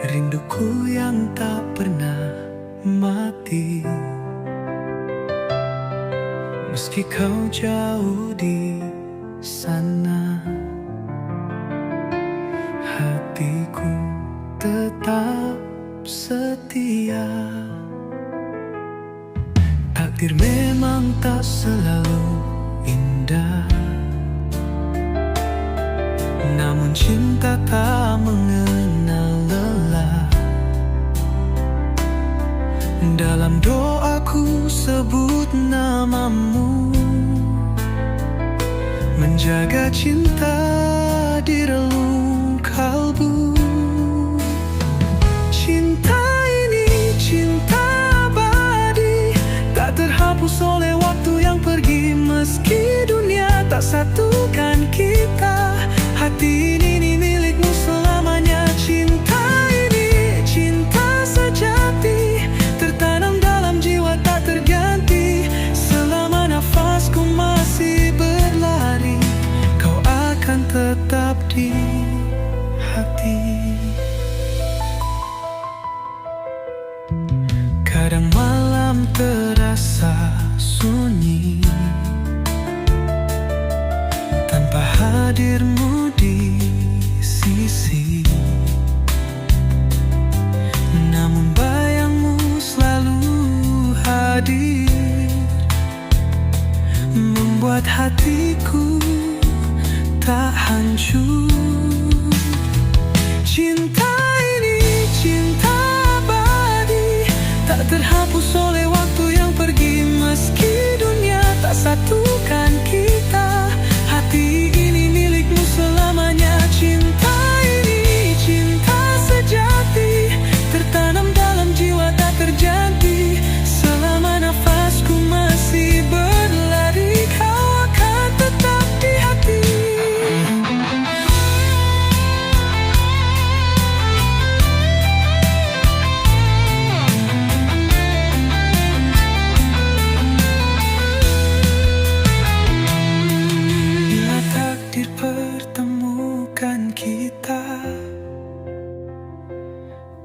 rinduku yang tak pernah mati. Meski kau jauh di sana, hatiku tetap setia. Takdir memang tak selalu indah, namun cinta tak mengenal lelah. Dalam doaku sebut namamu, menjaga cinta di relung kalbu. Cinta ini cinta abadi, tak terhapus oleh waktu yang pergi. Meski dunia tak satukan kita, hati ini milikmu selamanya. Cinta ini cinta sejati, tertanam dalam jiwa tak terganti. Selama nafasku masih berlari, kau akan tetap di hati. Kadang malam terasa sunyi tanpa hadirmu di sisi, namun bayangmu selalu hadir, membuat hatiku tak hancur. Cinta ini cinta abadi, tak terhapus oleh waktu yang pergi. Meski dunia tak satukan kita, hati ini milikmu selamanya. Cinta ini cinta sejati, tertanam dalam jiwa tak terganti. Selama nafasku masih berlari, kau akan tetap di hati. Bila takdir pertemukan kita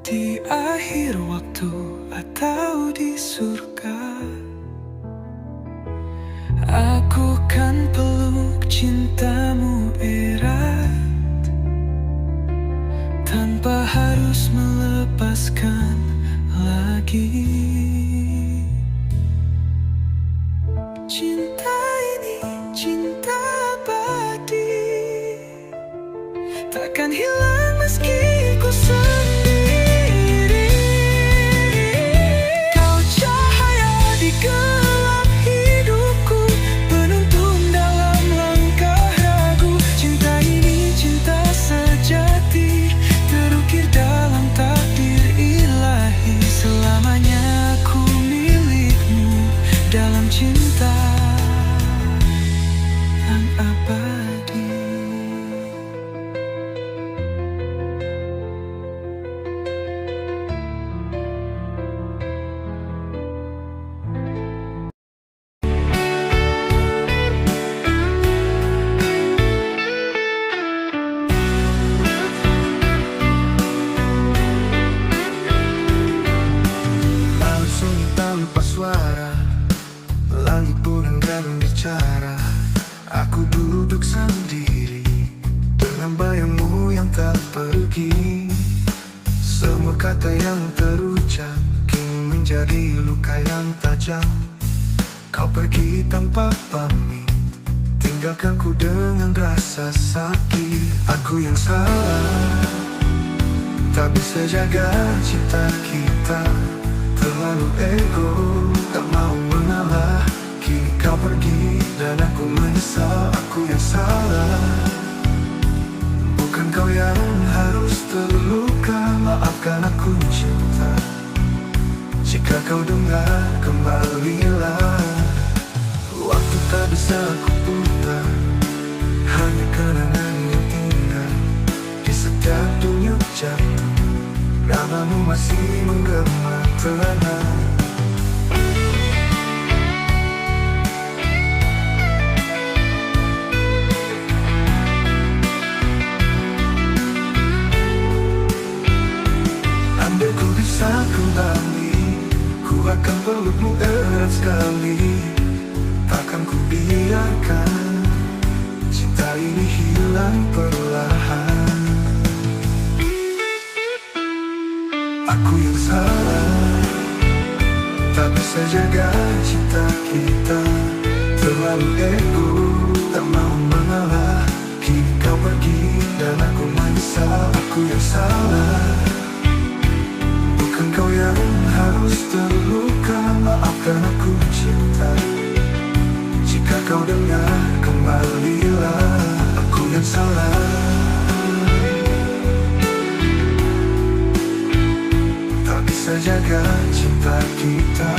di akhir waktu atau di surga, aku kan peluk cintamu erat, tanpa harus melepaskan lagi. Cinta ini cinta abadi, takkan hilang meski ku sendiri. Kau cahaya di gelap hidupku, penuntun dalam langkah ragu. Cinta ini cinta sejati, terukir dalam takdir ilahi. Selamanya ku milikmu dalam cinta yang abadi. Laut sunyi tanpa suara, langit pun enggan bicara. Aku duduk sendiri dengan bayangmu yang tak pergi. Semua kata yang terucap kini menjadi luka yang tajam. Kau pergi tanpa pamit, tinggalkan ku dengan rasa sakit. Aku yang salah, tak bisa jaga cinta kita. Terlalu ego, tak mau mengalah. Kini kau pergi dan aku menyesal. Aku yang salah, bukan kau yang harus terluka. Maafkan aku cinta, jika kau dengar kembalilah. Waktu tak bisa aku putar, hanya kenangan yang indah. Di setiap denyut jantung, namamu masih menggema tenang. pelukmu erat sekali. Takkan ku biarkan cinta ini hilang perlahan. Aku yang salah, tak bisa jaga cinta kita. Terlalu ego, tak mau mengalah. Kini kau pergi dan aku menyesal. Aku yang salah, bukan kau yang harus terluka. Maafkan aku cinta, jika kau dengar kembalilah. Aku yang salah, tak bisa jaga cinta kita.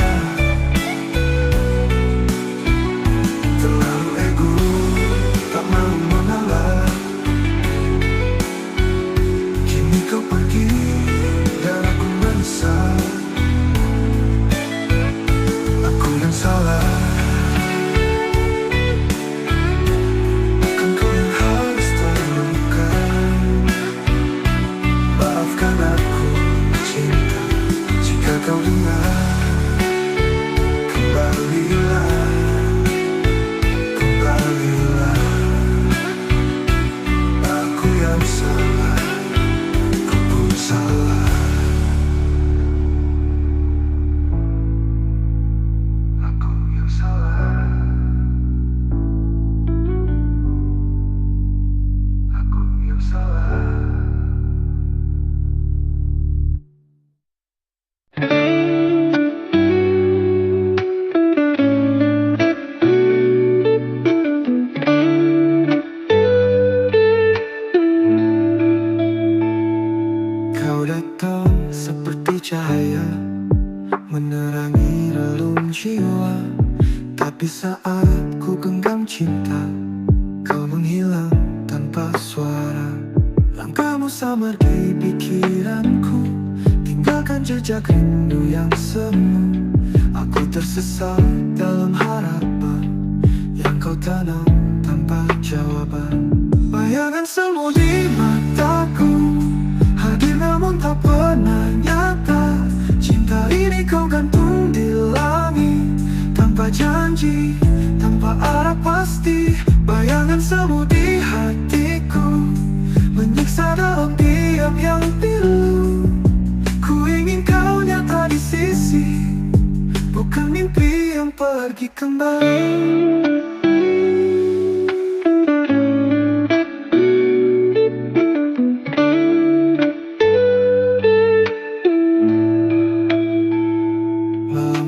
Terlalu ego, tak mau mengalah. Kini kau pergi dan aku menyesal. Aku yang salah, bukan kau yang harus terluka. Maafkan aku cinta, jika kau dengar kembalilah. Kembalilah, aku yang salah, ku pun salah. Aku yang salah, aku yang salah. Kau datang seperti cahaya, menerangi relung jiwa. Tapi saat ku genggam cinta, kau menghilang tanpa suara. Langkahmu samar di pikiranku, tinggalkan jejak rindu yang semu. Aku tersesat dalam harapan yang kau tanam tanpa jawaban. Bayangan semu di mataku, hadir namun tak pernah nyata. Cinta ini kau gantung di langit, tanpa janji, tanpa arah pasti. Bayangan semu di hatiku, menyiksa dalam diam yang pilu. Ku ingin kau nyata di sisi, bukan mimpi yang pergi kembali.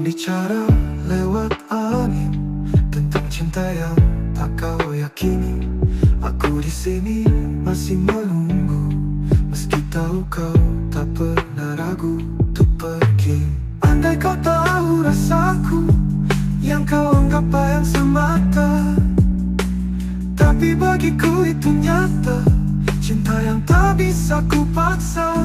Bicara lewat angin tentang cinta yang tak kau yakini. Aku di sini masih menunggu, meski tahu kau tak pernah ragu untuk pergi. Andai kau tahu rasaku, yang kau anggap bayang semata, tapi bagiku itu nyata. Cinta yang tak bisa ku paksa.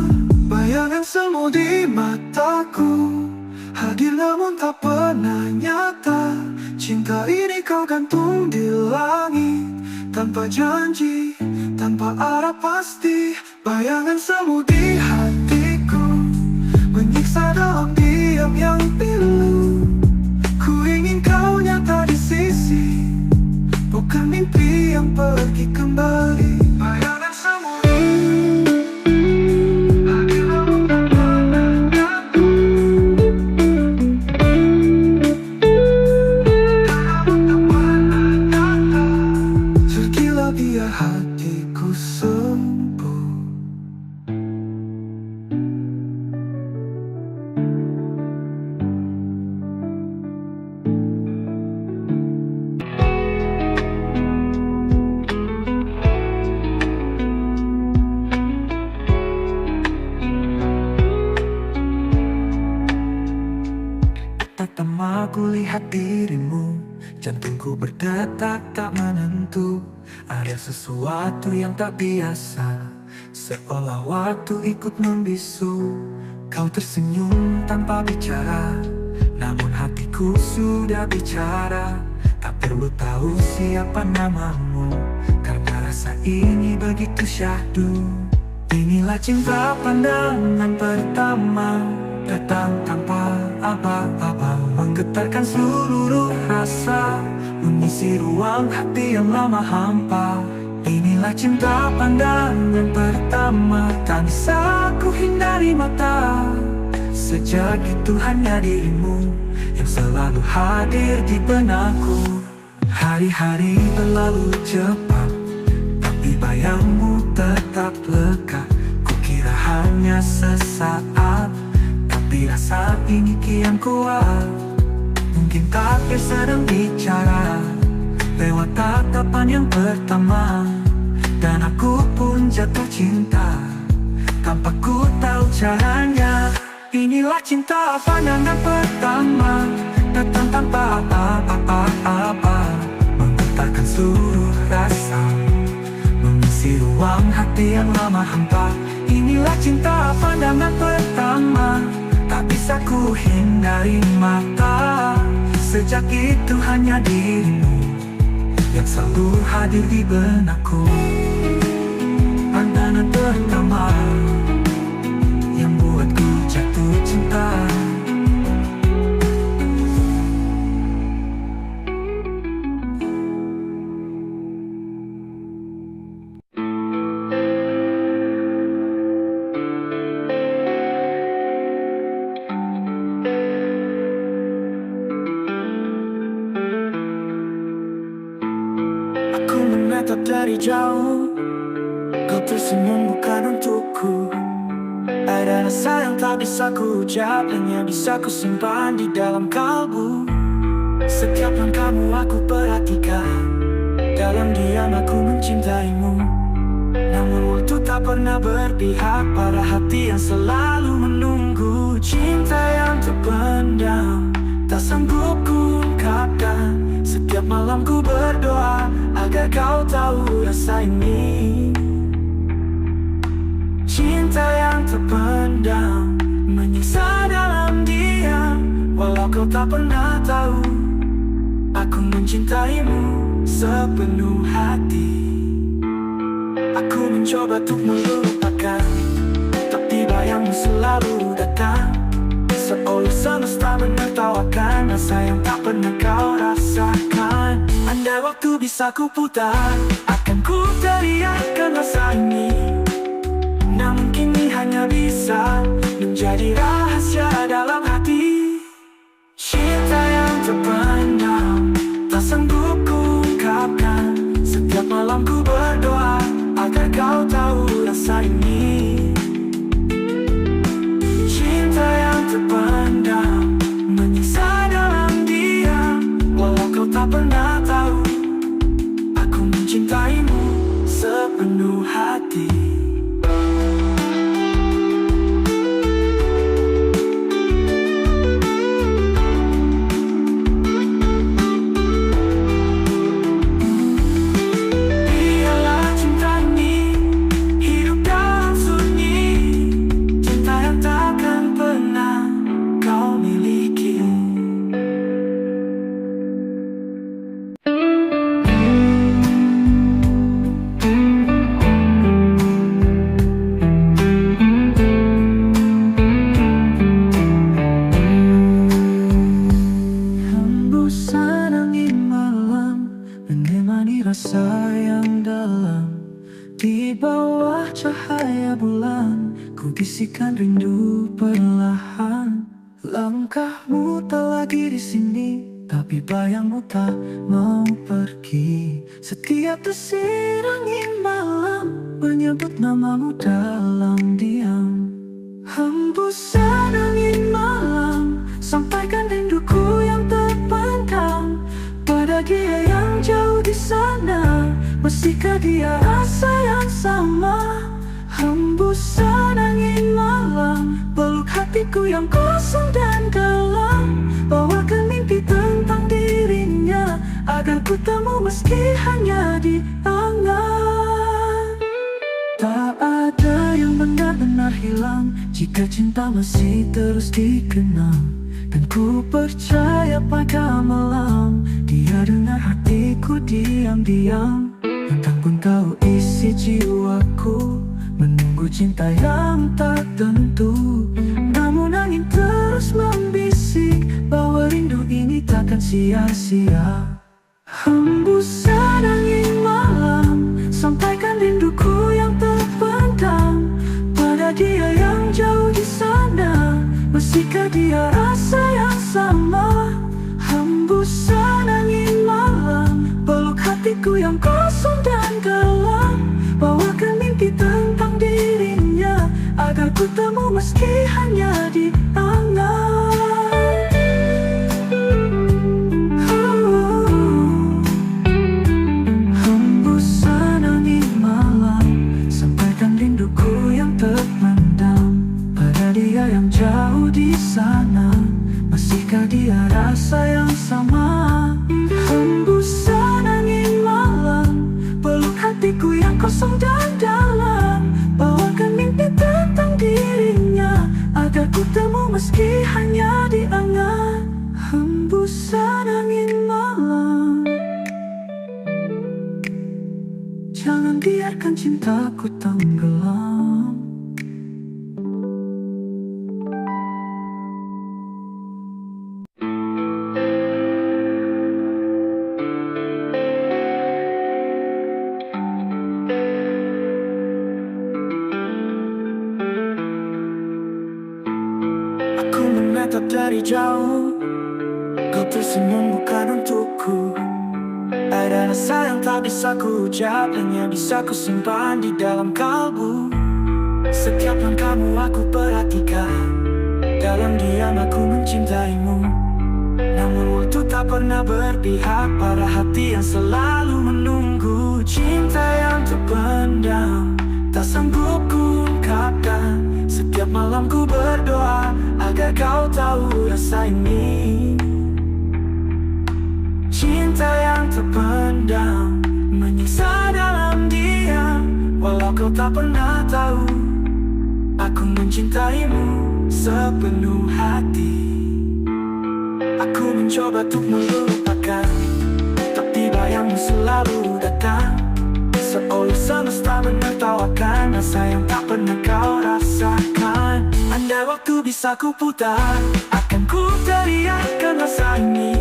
Bayangan semu di mataku, hadir namun tak pernah nyata. Cinta ini kau gantung di langit, tanpa janji, tanpa arah pasti. Bayangan semu di hatiku, menyiksa dalam diam yang pilu. Ku ingin kau nyata di sisi, bukan mimpi yang pergi kembali. Bayangan semu biar hatiku sembuh. Pertama ku lihat dirimu, jantungku berdetak tak menentu. Ada sesuatu yang tak biasa, seolah waktu ikut membisu. Kau tersenyum tanpa bicara, namun hatiku sudah bicara. Tak perlu tahu siapa namamu, karena rasa ini begitu syahdu. Inilah cinta pandangan pertama, datang tanpa apa-apa, menggetarkan seluruh rasa, mengisi ruang hati yang lama hampa. Inilah cinta pandangan pertama, tak bisa ku hindari mata. Sejak itu hanya dirimu yang selalu hadir di benakku. Hari-hari berlalu cepat, tapi bayangmu tetap lekat. Kukira hanya sesaat, tapi rasa ini kian kuat. Mungkin takdir sedang bicara lewat tatapan yang pertama, dan aku pun jatuh cinta tanpa ku tahu caranya. Inilah cinta pandangan pertama, datang tanpa apa-apa, menggetarkan seluruh rasa, mengisi ruang hati yang lama hampa. Inilah cinta pandangan pertama, tak bisa ku hindari mata. Sejak itu hanya dirimu yang selalu hadir di benakku. Pandangan pertama yang buatku jatuh cinta. Aku menatap dari jauh, kau tersenyum bukan untukku. Ada rasa yang tak bisa ku ucap, hanya bisa ku simpan di dalam kalbu. Setiap langkahmu aku perhatikan, dalam diam aku mencintaimu. Namun waktu tak pernah berpihak pada hati yang selalu menunggu. Cinta yang terpendam, tak sanggup ku ungkapkan. Setiap malam ku berdoa agar kau tahu rasa ini. Cinta yang terpendam, menyiksa dalam diam. Walau kau tak pernah tahu, aku mencintaimu sepenuh hati. Aku mencoba untuk melupakan, tapi bayangmu selalu datang. Seolah semesta menertawakan rasa yang tak pernah kau rasakan. Andai waktu bisa ku putar, akan ku teriakkan rasa ini. Namun kini hanya bisa menjadi rahasia dalam hati. Cinta yang terpendam, tak sanggup ku ungkapkan. Setiap malam ku berdoa agar kau tahu rasa ini. Cinta yang terpendam, menyiksa dalam diam. Walau kau tak pernah tahu, aku mencintaimu sepenuh hati. Rasa yang dalam di bawah cahaya bulan, ku bisikan rindu perlahan. Langkahmu tak lagi di sini, tapi bayangmu tak mau pergi. Setiap desir angin malam menyebut namamu dalam diam. Hembusan angin malam sampaikan rinduku yang terpendam pada dia yang jauh di sana. Masihkah dia rasa yang sama? Hembusan angin malam peluk hatiku yang kosong dan dalam. Bawakan mimpi tentang dirinya agar ku temu meski hanya di angan. Tak ada yang benar-benar hilang jika cinta masih terus dikenang. Dan ku percaya pada malam dia dengar hatiku diam-diam. Entah pun tahu isi jiwaku menunggu cinta yang tak tentu. Namun angin terus membisik bahwa rindu terbiarkan sia-sia. Hembusan angin malam sampaikan rinduku yang terpendam pada dia yang jauh di sana. Masihkah dia rasa yang sama? Hembusan angin malam peluk hatiku yang kosong dan gelap. Bawakan mimpi tentang dirinya agar ku temu meski hanya di angan. Hembusan angin malam sampaikan rinduku yang terpendam pada dia yang jauh di sana. Masihkah dia rasa yang sama? Hembusan angin malam peluk hatiku yang kosong dan dalam. Bawakan mimpi tentang dirinya agar ku temu meski hanya di angan. Hembusan angin malam, jangan biarkan cintaku tenggelam. Aku menatap dari jauh, kau tersenyum bukan untukku. Ada rasa yang tak bisa ku ucap, hanya bisa ku simpan di dalam kalbu. Setiap langkahmu aku perhatikan, dalam diam aku mencintaimu. Namun waktu tak pernah berpihak pada hati yang selalu menunggu. Cinta yang terpendam, tak sanggup ku ungkapkan. Setiap malam ku berdoa agar kau tahu rasa ini. Cinta yang terpendam, menyiksa dalam diam. Walau kau tak pernah tahu, aku mencintaimu sepenuh hati. Aku mencoba untuk melupakan, tapi bayangmu selalu datang. Seolah semesta menertawakan rasa yang tak pernah kau rasakan. Andai waktu bisa ku putar, akan ku teriakkan rasa ini.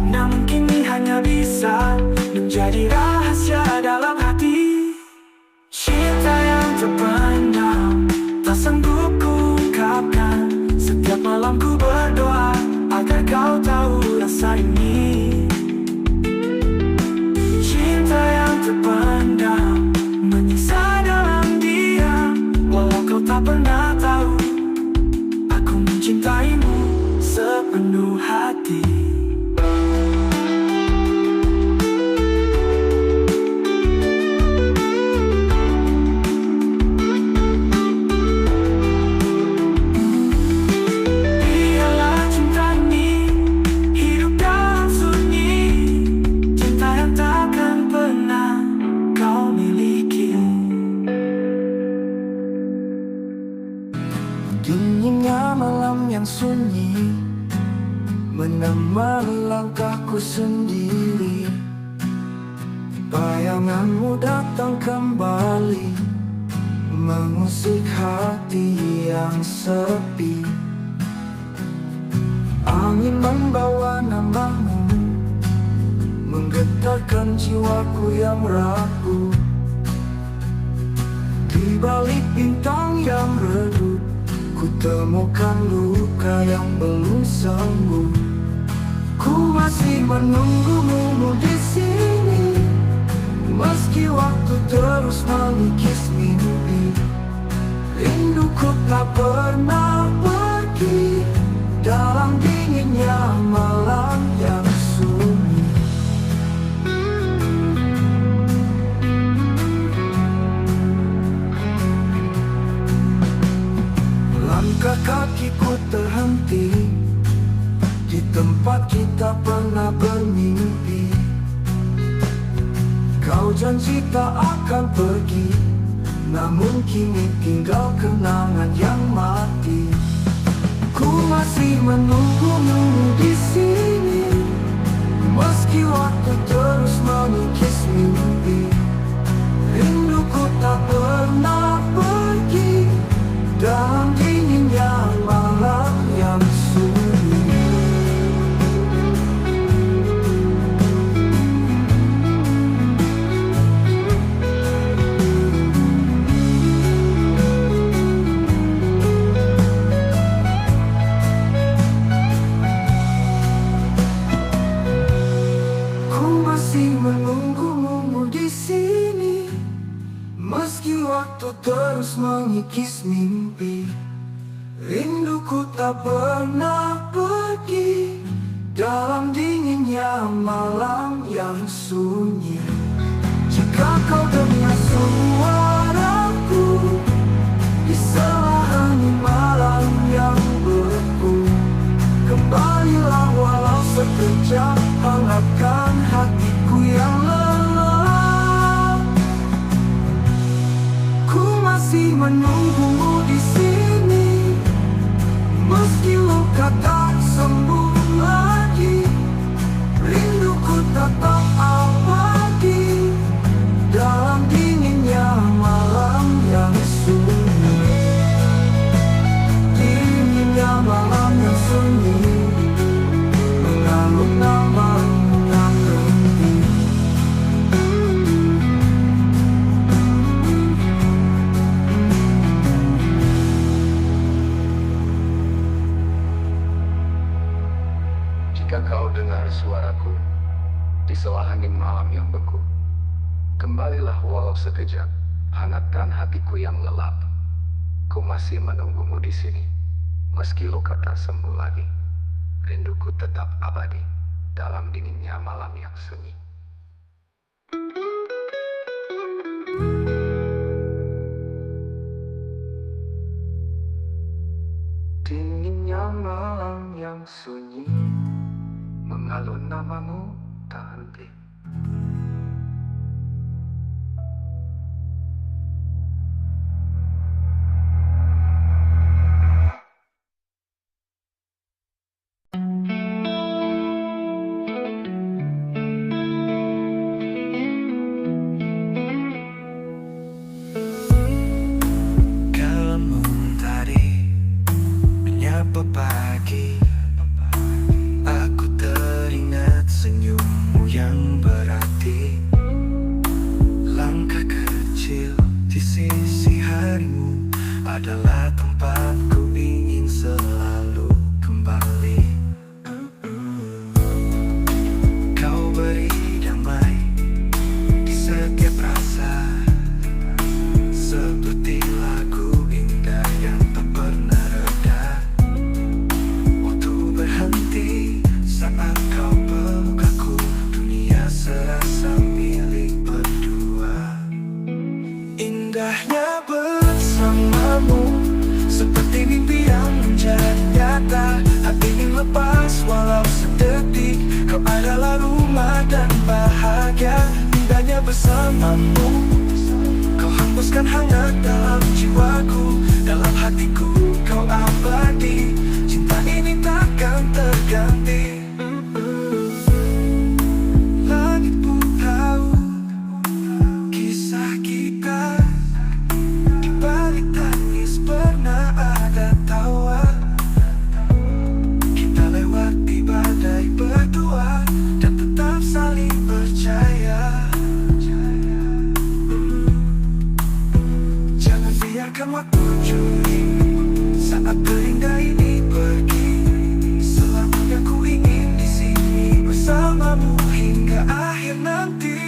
Namun kini hanya bisa menjadi rahasia dalam hati. Cinta yang terpendam, tak sanggup ku ungkapkan. Setiap malam ku berdoa agar kau tahu rasa ini. Cinta yang terpendam, menyiksa dalam diam. Walau kau tak pernah tahu, aku mencintaimu sepenuh hati. Dinginnya malam yang sunyi menemani langkahku sendiri. Bayanganmu datang kembali, mengusik hati yang sepi. Angin membawa namamu, menggetarkan jiwaku yang rapuh. Di balik bintang yang redup, ku temukan luka yang belum sembuh. Ku masih menunggumu di sini, meski waktu terus mengikis mimpi. Rinduku tak pernah pergi dalam dinginnya malam yang sunyi. Langkah kakiku terhenti di tempat kita pernah bermimpi. Kau janji tak akan pergi, namun kini tinggal kenangan yang mati. Ku masih menunggumu di sini, meski waktu terus mengikis mimpi. Rinduku tak pernah pergi dalam dinginnya malam yang sunyi. melukis mimpi. Rinduku tak pernah pergi dalam dinginnya malam yang sunyi. Jika kau dengar suaraku di selahani malam yang beku, kembalilah walau sekejap, hangatkan hatiku yang lelah. Ku masih menunggumu di sini, meski luka tak sembuh lagi. Rinduku tetap abadi dalam dinginnya malam yang sunyi. Dinginnya malam yang sunyi, mengalun nama tak berhenti. Jika kau dengar suaraku di sela angin malam yang beku, kembalilah walau sekejap, hangatkan hatiku yang lelap. Ku masih menunggumu di sini, meski luka tak sembuh lagi. Rinduku tetap abadi dalam dinginnya malam yang sunyi. Dinginnya malam yang sunyi, mengalun namamu tak henti. Kalau mentari menyapa pagi, aku teringat senyummu yang berarti. Langkah kecil di sisi harimu adalah tempatku ingin selalu kembali. Kau beri damai di setiap rasa, seperti lagu indah yang tak pernah reda. Waktu berhenti saat kau peluk aku, dunia serasa milik berdua. Indahnya bersamamu, seperti mimpi yang menjadi nyata. Hati ingin lepas walau sedetik, kau adalah rumah dan bahagia. Indahnya bersamamu, kau hembuskan hangat dalam jiwaku, dalam hatiku kau abadi. Cinta ini takkan terganti. Langit pun tahu kisah kita, di balik tangis pernah ada tawa. Kita lewati badai berdua dan tetap saling percaya. Jangan biarkan waktu curi saat terindah ini pergi. Selamanya ku ingin di sini bersamamu hingga akhir nanti.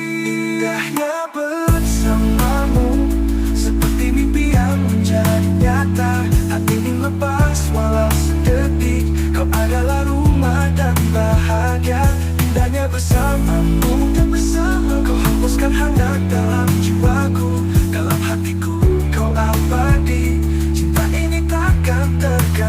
Indahnya bersamamu, seperti mimpi yang menjadi nyata. Hati ingin lepas walau sedetik, kau adalah rumah dan bahagia. Indahnya bersamamu, kau hembuskan hangat dalam jiwaku, dalam hatiku kau abadi. Cinta ini takkan terganti.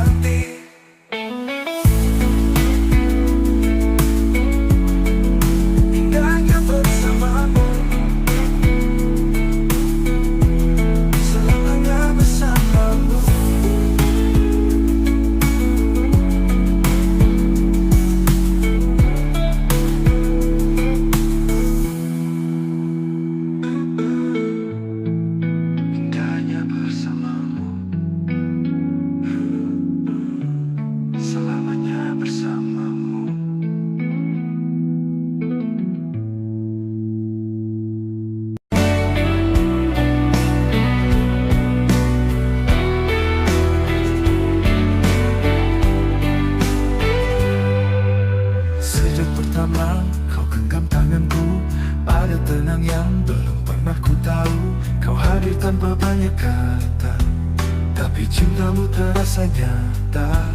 Tapi cintamu terasa nyata.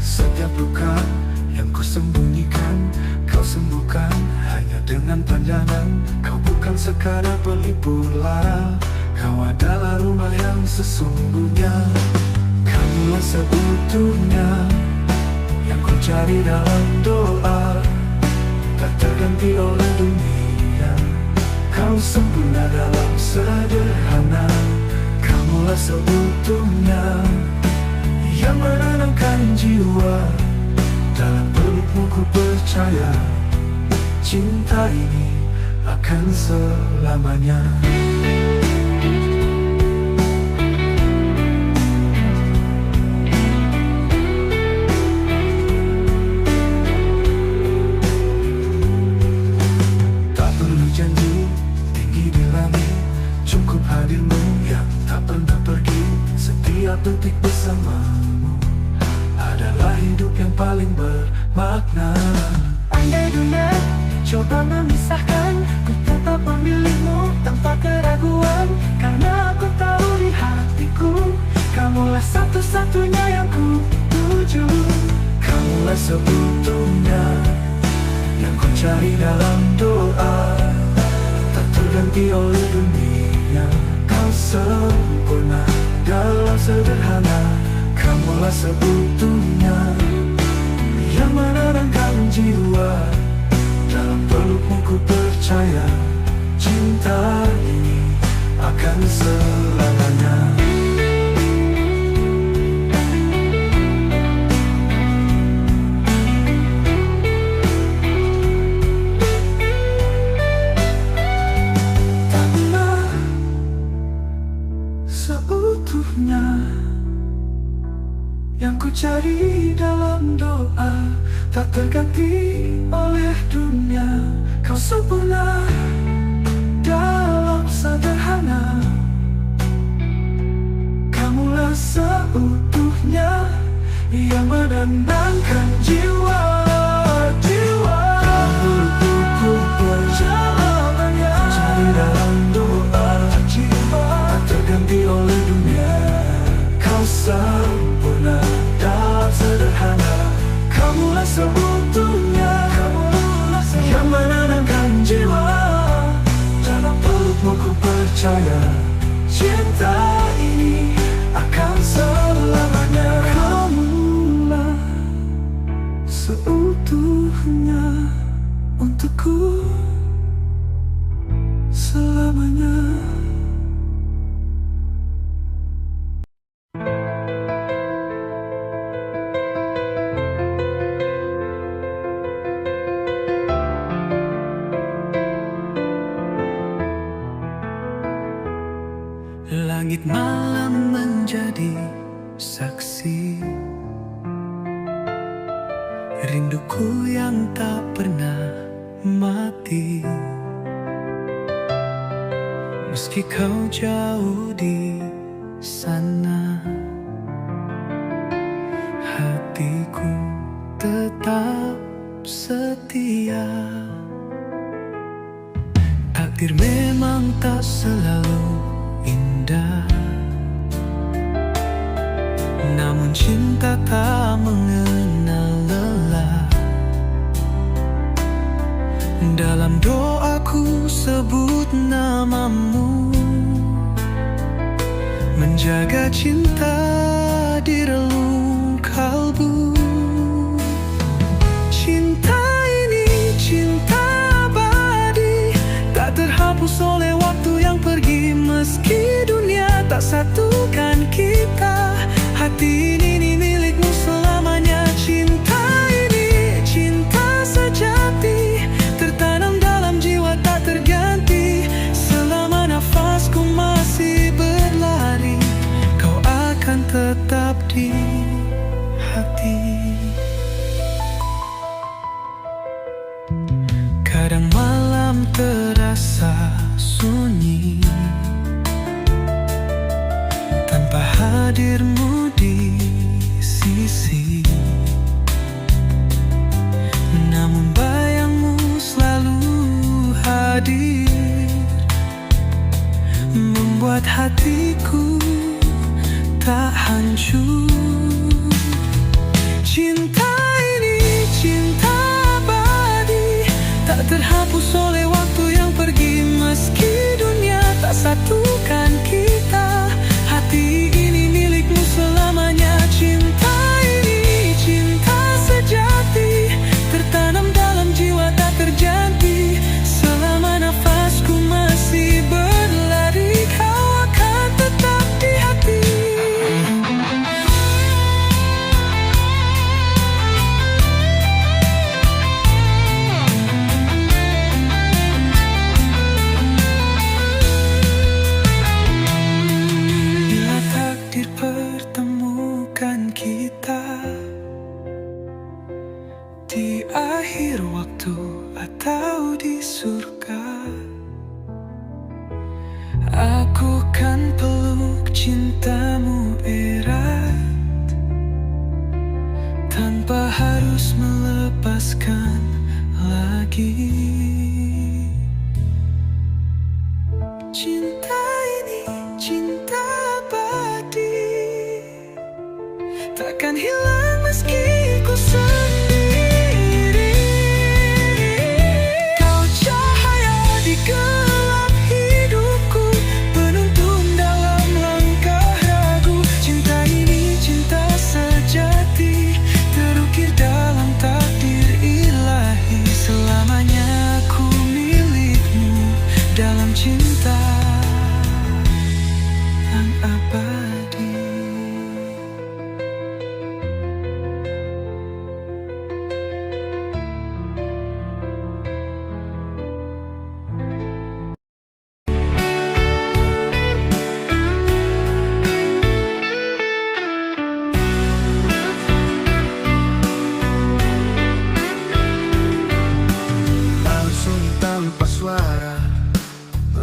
Setiap luka yang ku sembunyikan, kau sembuhkan hanya dengan pandangan. Kau bukan sekadar pelipur lara, kau adalah rumah yang sesungguhnya. Kamulah seutuhnya yang ku cari dalam doa, tak terganti oleh dunia. Kau sempurna dalam sederhana. Kamulah seutuhnya yang menenangkan jiwa. Dalam pelukmu ku percaya, cinta ini akan selamanya. Tak perlu janji tinggi di langit, cukup hadirmu yang tak pernah pergi. Setiap detik bersamamu adalah hidup yang paling bermakna. Andai dunia coba memisahkan, ku tetap memilihmu tanpa keraguan. Karena aku tahu di hatiku, kamulah satu-satunya yang ku tuju. Kamulah seutuhnya yang ku cari dalam doa, tak terganti oleh dunia. Kau sempurna dalam sederhana. Kamulah seutuhnya yang menenangkan jiwa. Dalam pelukmu ku percaya, cinta ini akan selamanya. Kamulah seutuhnya yang ku cari dalam doa, tak terganti oleh dunia. Kau sempurna dalam sederhana. Kamulah seutuhnya yang menenangkan jiwa. Pelukku perjalanannya, cari dalam doa, tak terganti oleh dunia. Kau sempurna dalam sederhana. Kamulah seutuhnya yang menenangkan jiwa. Dalam pelukmu ku percaya, cinta ini akan selamanya. Kamulah seutuhnya untukku selamanya. Langit malam menjadi saksi rinduku yang tak pernah mati. Meski kau jauh di sana, hatiku tetap setia. Takdir memang tak selalu indah, namun cinta tak mengenal lelah. Dalam doaku sebut namamu, menjaga cinta di relung kalbu. Cinta ini cinta abadi, tak terhapus oleh waktu yang pergi. Meski dunia tak satukan kita, hati ini milikmu selamanya. Cinta ini cinta sejati, tertanam dalam jiwa tak terganti. Selama nafasku masih berlari, kau akan tetap di hati. Kadang malam terasa sunyi tanpa hadirmu di sisi, namun bayangmu selalu hadir, membuat hatiku tak tak hancur. Cinta ini cinta abadi, tak terhapus oleh waktu yang pergi. Meski dunia tak satukan kita, hati ini milikmu selamanya. Cinta ini cinta sejati, tertanam dalam jiwa tak terganti. Selama nafasku masih berlari, kau akan tetap di hati. Bila takdir pertemukan kita di akhir waktu atau di surga, aku kan peluk cintamu erat, tanpa harus melepaskan lagi. Cinta ini cinta abadi, takkan hilang meski ku sendiri. Kau cahaya di gelap hidupku, penuntun dalam langkah ragu. Cinta ini cinta sejati, terukir dalam takdir ilahi. Selamanya ku milikmu dalam cinta yang abadi. Lalu sunyi tanpa suara,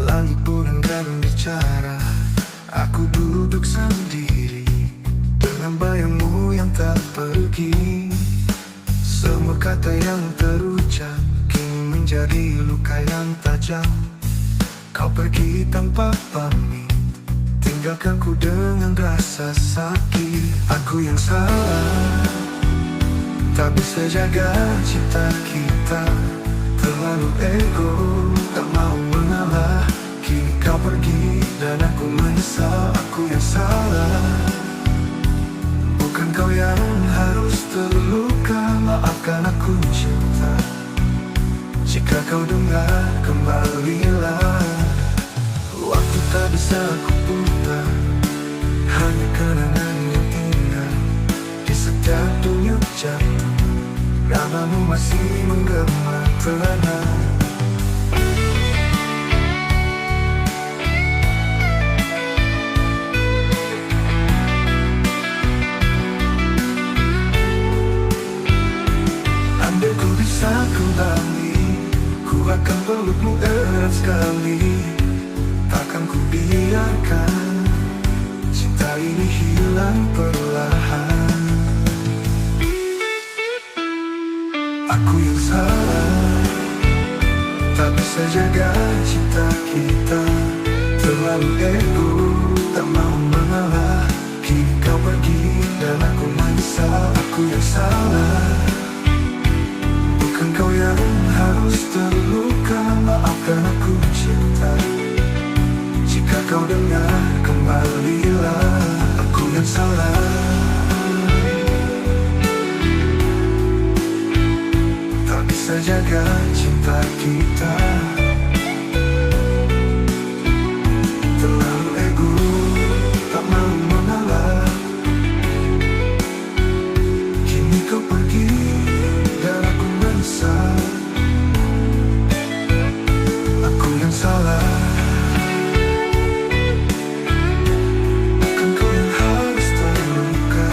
langit pun enggan bicara. Aku duduk sendiri dengan bayangmu yang tak pergi. Semua kata yang terucap kini menjadi luka yang tajam. Kau pergi tanpa pamit, tinggalkan ku dengan rasa sakit. Aku yang salah, tak bisa jaga cinta kita. Terlalu ego, tak mau mengalah. Kini kau pergi dan aku menyesal. Aku yang salah, bukan kau yang harus terluka. Maafkan aku cinta, jika kau dengar kembalilah. Waktu tak bisa aku putar, hanya kenangan yang tinggal di setiap denyut jantung. Namamu masih menggema telinga. Andai ku bisa kembali, ku akan pelukmu erat sekali. Takkan ku biarkan cinta ini hilang perlahan. Aku yang salah, tak bisa jaga cinta kita. Terlalu ego, tak mau mengalah. Kini kau pergi dan aku menyesal. Aku yang salah, bukan kau yang harus terluka. Maafkan aku cinta, jika kau dengar kembalilah. Aku yang salah, tak bisa jaga cinta kita. Terlalu ego, tak mau mengalah. Kini kau pergi dan aku menyesal. Aku yang salah, bukan kau yang harus terluka.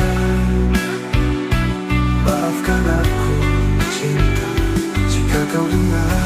Maafkan aku cinta, jika kau dengar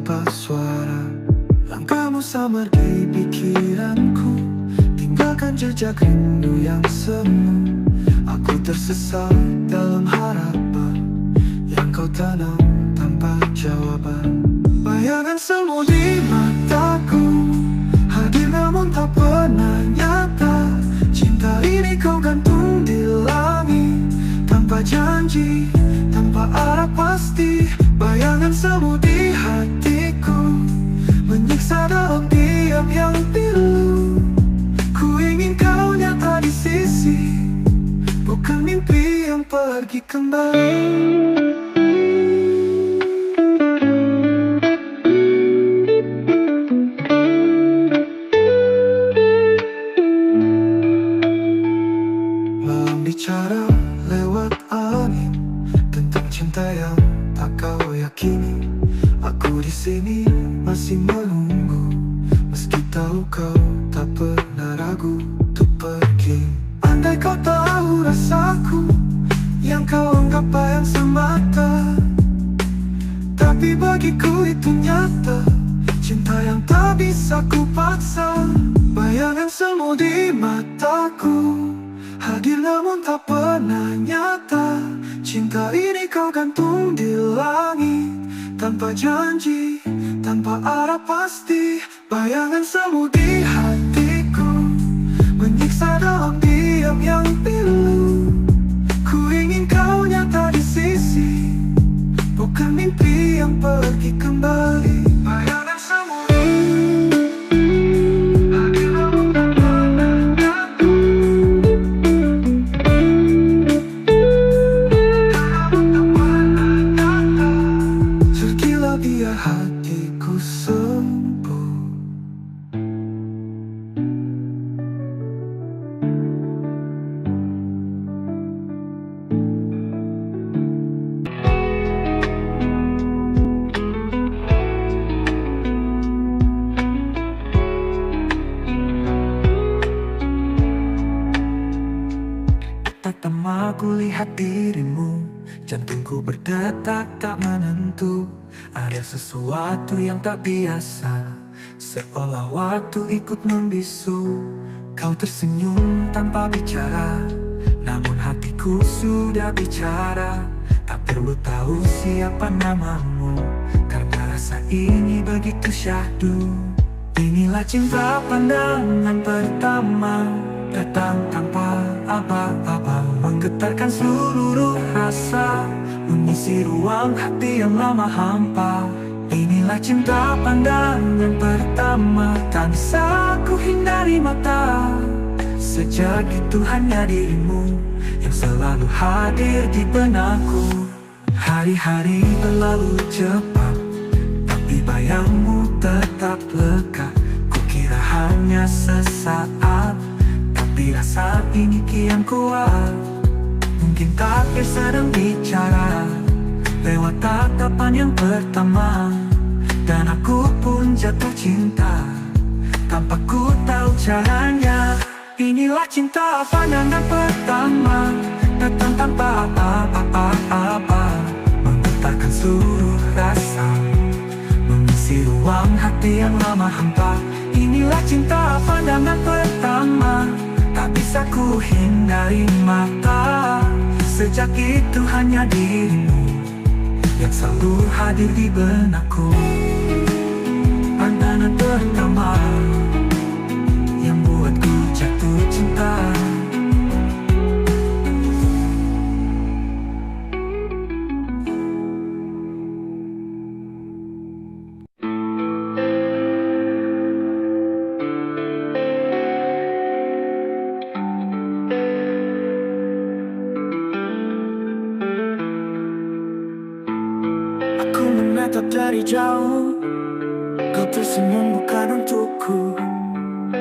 tanpa suara. Langkahmu samar di pikiranku, tinggalkan jejak rindu yang semu. Aku tersesat dalam harapan yang kau tanam tanpa jawaban. Bayangan semu di mataku, hadir namun tak pernah nyata. Cinta ini kau gantung di langit, tanpa janji, tanpa arah pasti. Bayangan semu di hatiku, menyiksa dalam diam yang pilu. Ku ingin kau nyata di sisi, bukan mimpi yang pergi kembali. Bicara lewat angin tentang cinta yang tak kau yakini. Aku di sini masih menunggu, meski tahu kau tak pernah ragu untuk pergi. Andai kau tahu rasaku, yang kau anggap bayang semata, tapi bagiku itu nyata. Cinta yang tak bisa ku paksa. Bayangan semu di mataku, hadir namun tak pernah nyata. Cinta ini kau gantung di langit, tanpa janji, tanpa arah pasti. Bayangan semu di hatiku, menyiksa dalam diam yang pilu. Ku ingin kau nyata di sisi, bukan mimpi yang pergi kembali. Bayangan semu biar hatiku sembuh. Pertama ku lihat dirimu, jantungku berdetak tak menentu. Ada sesuatu yang tak biasa, seolah waktu ikut membisu. Kau tersenyum tanpa bicara, namun hatiku sudah bicara. Tak perlu tahu siapa namamu, karena rasa ini begitu syahdu. Inilah cinta pandangan pertama, datang tanpa apa-apa, menggetarkan seluruh rasa, mengisi ruang hati yang lama hampa. Inilah cinta pandangan pertama, tak bisa ku hindari mata. Sejak itu hanya dirimu yang selalu hadir di benakku. Hari-hari berlalu cepat, tapi bayangmu tetap lekat. Kukira hanya sesaat, tapi rasa ini kian kuat. Mungkin takdir sedang bicara lewat tatapan yang pertama, dan aku pun jatuh cinta tanpa ku tahu caranya. Inilah cinta pandangan pertama, datang tanpa apa-apa, menggetarkan seluruh rasa, mengisi ruang hati yang lama hampa. Inilah cinta pandangan pertama, tak bisa ku hindari mata. Sejak itu hanya dirimu yang selalu hadir di benakku. Pandangan pertama yang buatku jatuh cinta. Aku menatap dari jauh, kau tersenyum bukan untukku.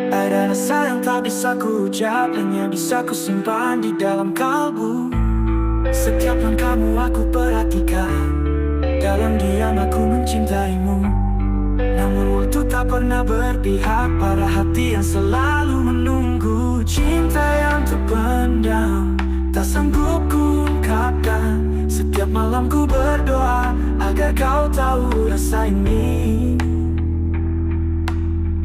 Ada rasa yang tak bisa ku ucap, hanya bisa ku simpan di dalam kalbu. Setiap langkahmu aku perhatikan, dalam diam aku mencintaimu. Namun waktu tak pernah berpihak pada hati yang selalu menunggu. Cinta yang terpendam, tak sanggup ku ungkapkan. Setiap Setiap malam ku berdoa agar kau tahu rasa ini.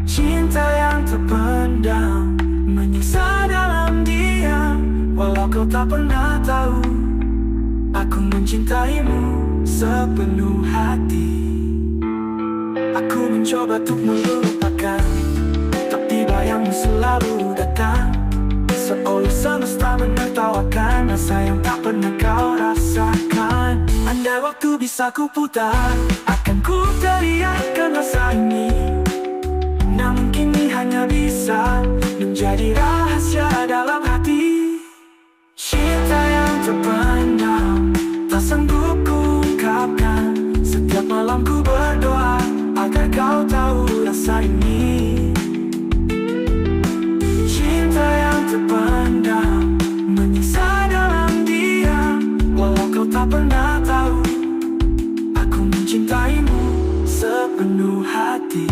Cinta yang terpendam menyiksa dalam diam. Walau kau tak pernah tahu, aku mencintaimu sepenuh hati. Aku mencoba untuk melupakan, tapi bayangmu selalu datang, seolah semesta menertawakan rasa yang tak pernah kau rasakan. Andai waktu bisa ku putar, akan ku teriakkan rasa ini. Namun kini hanya bisa menjadi rahasia dalam hati. Cinta yang terpendam, tak sanggup ku ungkapkan. Setiap malam ku berdoa agar kau tahu rasa ini. Cinta yang terpendam menyiksa dalam diam. Walau kau tak pernah tahu, aku mencintaimu sepenuh hati.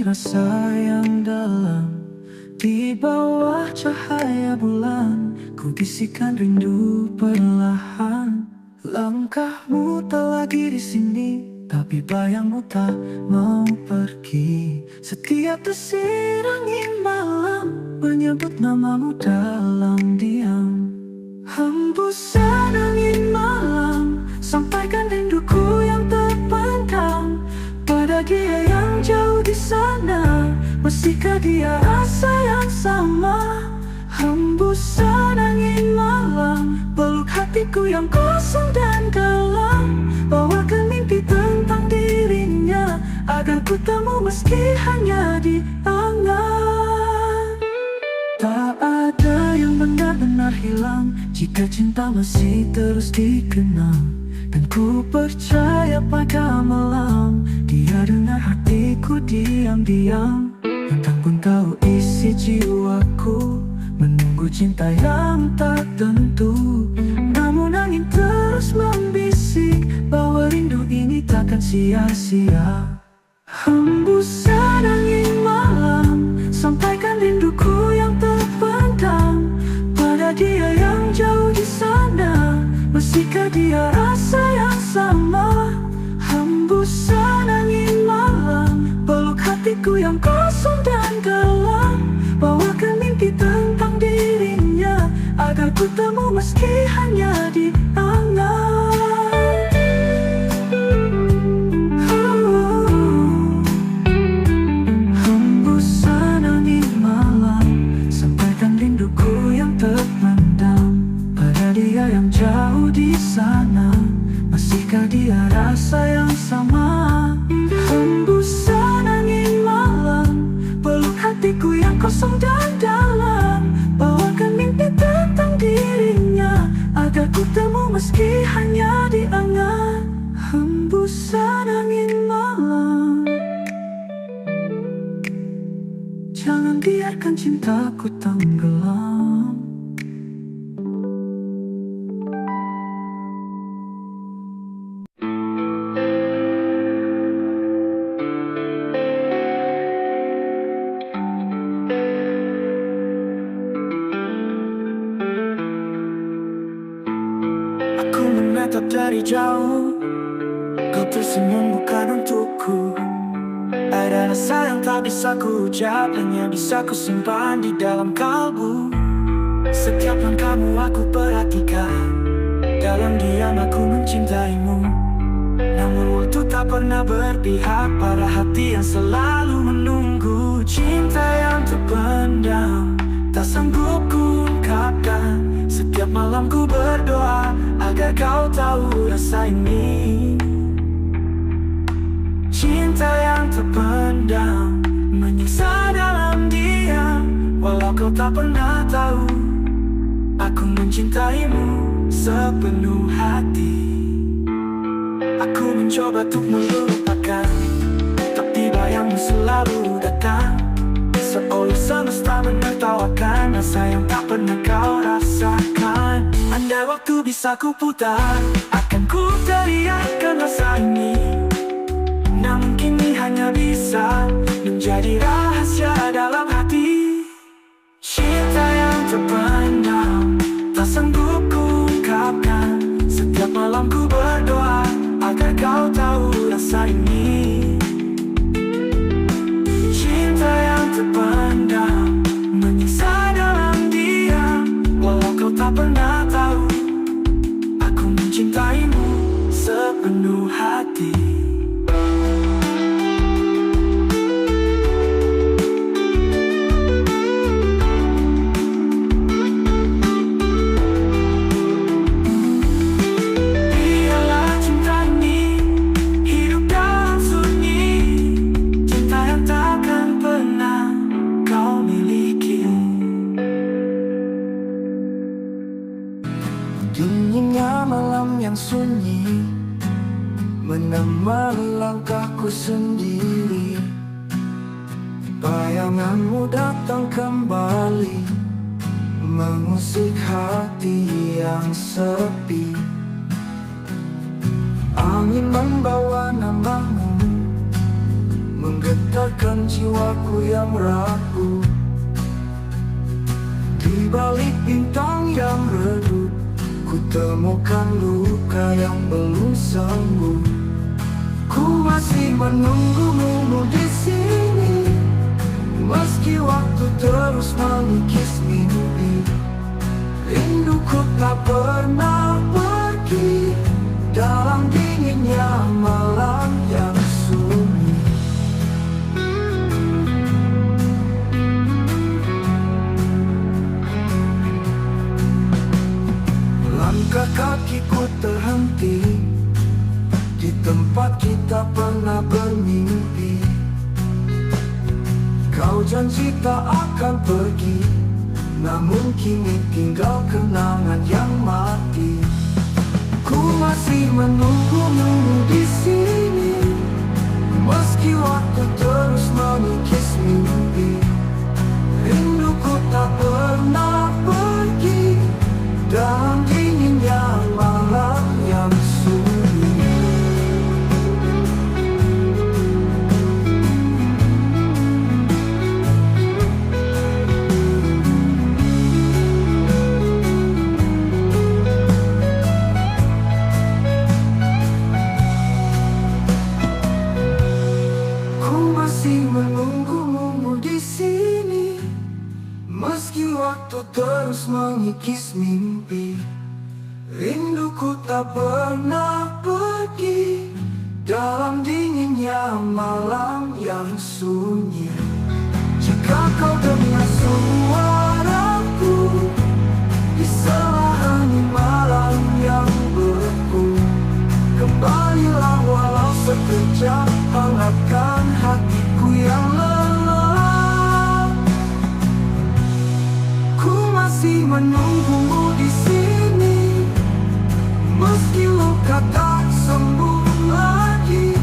Rasa yang dalam di bawah cahaya bulan, ku bisikan rindu perlahan. Langkahmu tak lagi di sini, tapi bayangmu tak mau pergi. Setiap desir angin malam menyebut namamu dalam diam. Hembusan angin malam sampaikan rinduku yang terpendam pada dia yang jauh di sana. Masihkah dia rasa yang sama? Hembusan angin malam peluk hatiku yang kosong dan dalam. Bawakan mimpi tentang dirinya agar ku temu meski hanya di angan. Tak ada yang benar-benar hilang jika cinta masih terus dikenang. Dan ku percaya pada malam dia dengar hatiku diam-diam. Entah pun tahu isi jiwaku menunggu cinta yang tak tentu. Namun angin terus membisik bahwa rindu ini takkan sia-sia. Hembusan angin malam sampaikan rinduku yang terpendam pada dia yang jauh di sana. Masihkah dia rasa yang sama? Hembusan angin malam peluk hatiku yang kosong dan dalam. Bawakan mimpi tentang dirinya agar ku temu meski hanya di angan. Hembusan angin malam sampaikan rinduku yang terpendam pada dia yang jauh di sana. Masihkah dia rasa yang sama? Hembusan angin malam peluk hatiku yang kosong dan dalam. Bawakan mimpi tentang dirinya agar ku temu meski hanya di angan. Hembusan angin malam, jangan biarkan cintaku tenggelam. Menatap dari jauh, kau tersenyum bukan untukku. Ada rasa yang tak bisa ku ucap, hanya bisa ku simpan di dalam kalbu. Setiap langkahmu aku perhatikan, dalam diam aku mencintaimu. Namun waktu tak pernah berpihak pada hati yang selalu menunggu. Cinta yang terpendam, tak sanggup ku ungkapkan. Setiap malam ku berdoa agar kau tahu rasa ini. Cinta yang terpendam menyiksa dalam diam. Walau kau tak pernah tahu, aku mencintaimu sepenuh hati. Aku mencoba untuk melupakan, tapi bayangmu selalu datang, seolah semesta menertawakan rasa yang tak pernah kau rasakan. Andai waktu bisa ku putar, akan ku teriakkan rasa ini. Namun kini hanya bisa menjadi rahasia dalam hati. Cinta yang terpendam tak sanggup ku ungkapkan. Setiap malam ku berdoa agar kau tahu rasa ini. Cinta yang terpendam menyiksa dalam diam. Walau kau tak pernah tahu, aku mencintaimu sepenuh hati. Dinginnya malam yang sunyi menemani langkahku sendiri. Bayanganmu datang kembali, mengusik hati yang sepi. Angin membawa namamu, menggetarkan jiwaku yang rapuh. Di balik bintang yang redup, ku temukan luka yang belum sembuh. Ku masih menunggumu di sini, meski waktu terus mengikis mimpi. Rinduku tak pernah pergi dalam dinginnya malam yang sunyi. Langkah kakiku terhenti di tempat kita pernah bermimpi. Kau janji tak akan pergi, namun kini tinggal kenangan yang mati. Ku masih menunggumu di sini, meski waktu terus mengikis mimpi. Rinduku tak pernah pergi dalam dinginnya malam yang sunyi. Ku masih menunggumu di sini, meski waktu terus mengikis mimpi. Rinduku tak pernah pergi dalam dinginnya malam yang sunyi. Jika kau dengar suaraku di sela hening malam yang beku, kembalilah walau sekejap, hangatkan hatiku yang lelah. Ku masih menunggumu di sini, meski luka tak sembuh lagi.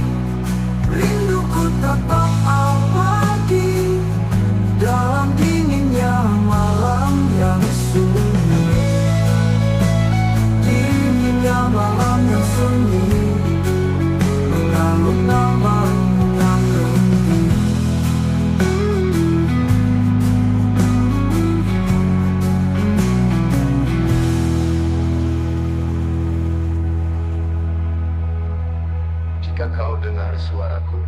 Rinduku tetap abadi dalam dinginnya malam yang sunyi. Dinginnya malam yang sunyi, mengalun namamu tak berhenti. Jika kau dengar suaraku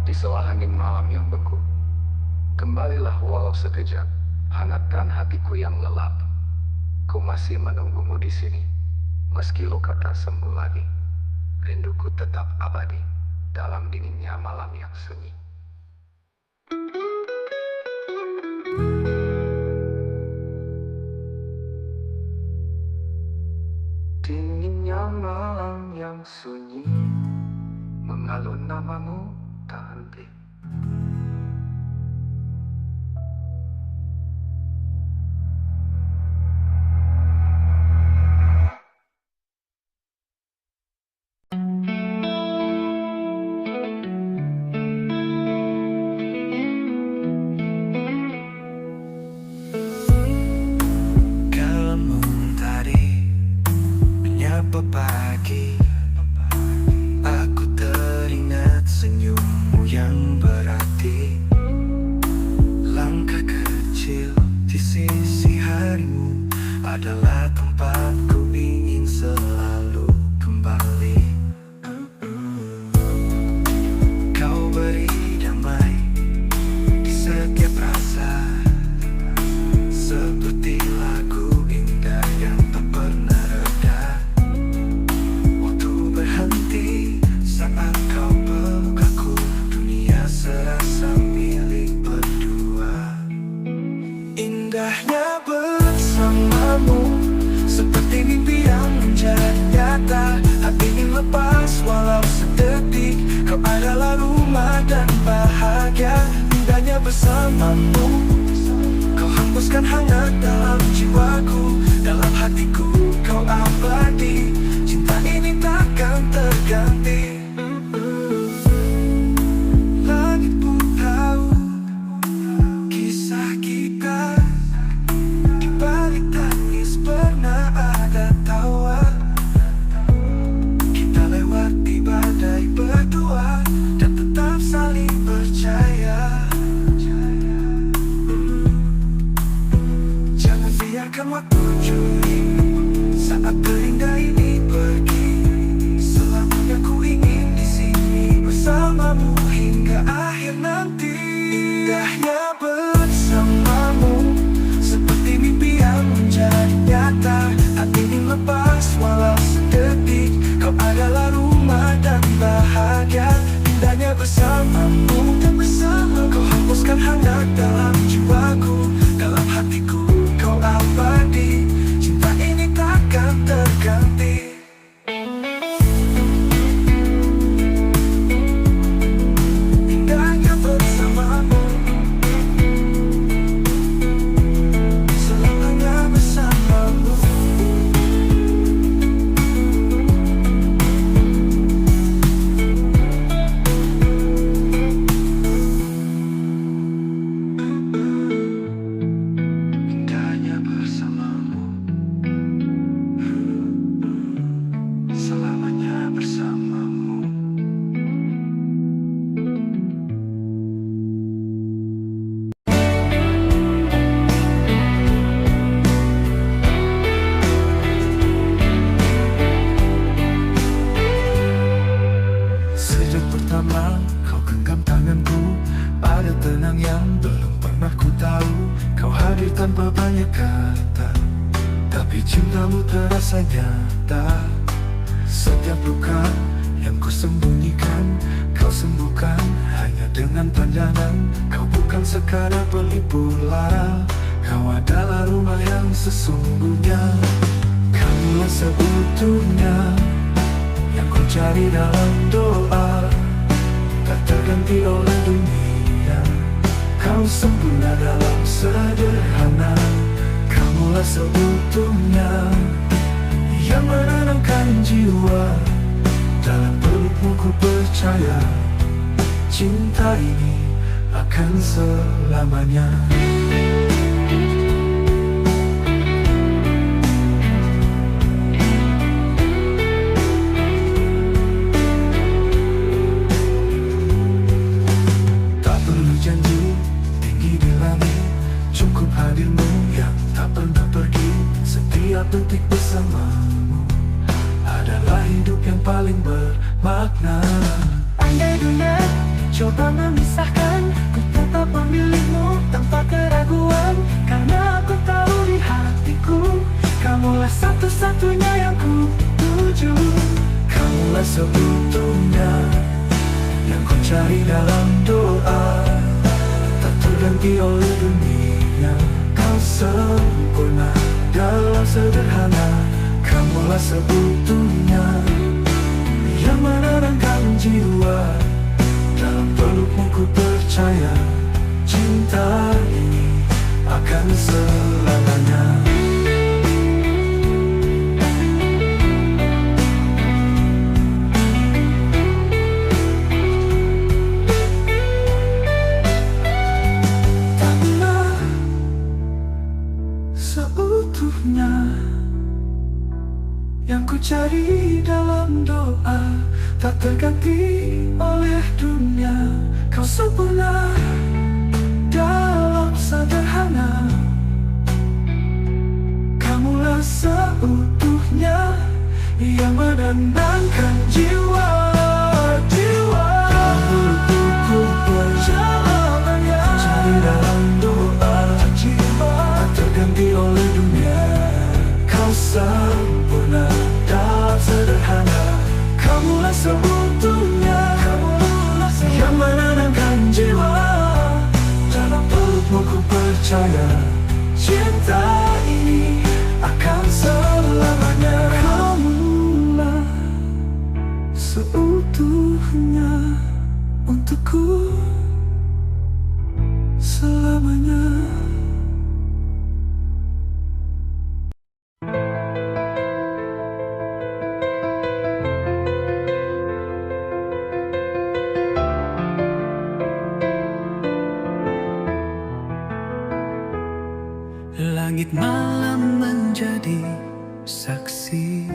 di sela hening malam yang beku, kembalilah walau sekejap, hangatkan hatiku yang lelap. Ku masih menunggumu di sini, meski luka tak sembuh lagi. Rinduku tetap abadi dalam dinginnya malam yang sunyi. Dinginnya malam yang sunyi, mengalun namamu tak henti. Kamu tadi menyapa pagi, aku teringat senyummu yang berarti. Langkah kecil di sisi harimu adalah tempatku ingin selalu kembali. Kau beri damai di setiap rasa, seperti lagu indah yang tak pernah reda. Waktu berhenti saat kau peluk aku, dunia serasa milik berdua. Indahnya bersamamu, seperti mimpi yang menjadi nyata. Hati ingin lepas walau sedetik, kau adalah rumah dan bahagia. Indahnya bersamamu, kau hembuskan hangat dalam jiwaku, dalam hatiku kau abadi. Cinta ini takkan terganti. Langit pun tahu kisah kita, di balik tangis pernah ada tawa. Kita lewati badai berdua dan tetap saling percaya. Jangan biarkan waktu curi saat terindah ini pergi. Selamanya ku ingin di sini bersamamu hingga akhir nanti. Indahnya bersamamu, seperti mimpi yang menjadi nyata. Hati ingin lepas walau sedetik, kau adalah rumah dan bahagia. Indahnya bersamamu, dan bersama kau hembuskan hangat dalam jiwaku, dalam hatiku kau abadi. Cinta ini takkan terganti. Indahnya bersamamu, selamanya bersamamu. Indahnya bersamamu, selamanya bersamamu. Sejak pertama kau genggam tanganku, pada tenang yang belum pernah ku tahu. Kau hadir tanpa banyak kata, tapi cintamu terasa nyata. Setiap luka yang ku sembunyikan, kau sembuhkan hanya dengan pandangan. Kau bukan sekadar pelipur lara, kau adalah rumah yang sesungguhnya. Kamulah seutuhnya yang ku cari dalam doa, tak terganti oleh dunia. Kau sempurna dalam sederhana, kamulah seutuhnya yang menenangkan jiwa. Dalam pelukmu ku percaya, cinta ini akan selamanya. Tak perlu janji tinggi di langit, cukup hadirmu yang tak pernah pergi. Setiap detik bersamamu adalah hidup yang paling bermakna. Andai dunia coba memisahkan, ku tetap memilihmu tanpa keraguan. Karena aku tahu di hatiku, kamulah satu-satunya yang ku tuju. Kamulah seutuhnya yang ku cari dalam doa, tak terganti oleh dunia. Kau sempurna dalam sederhana, kamulah seutuhnya yang menenangkan jiwa. Dalam pelukmu ku percaya, cinta ini akan selamanya. Tak pernah seutuhnya yang ku cari dalam doa, tak terganti oleh dunia. Kau sempurna dalam sederhana, kamulah seutuhnya yang menenangkan jiwa. Ku perjalanannya cari dalam doa, jiwa tak terganti oleh dunia. Kau sempurna dalam sederhana, kamulah seutuhnya yang menenangkan jiwa. Dalam pelukmu ku percaya, cinta ini akan selamanya. Kamulah seutuhnya untukku selamanya. Langit malam menjadi saksi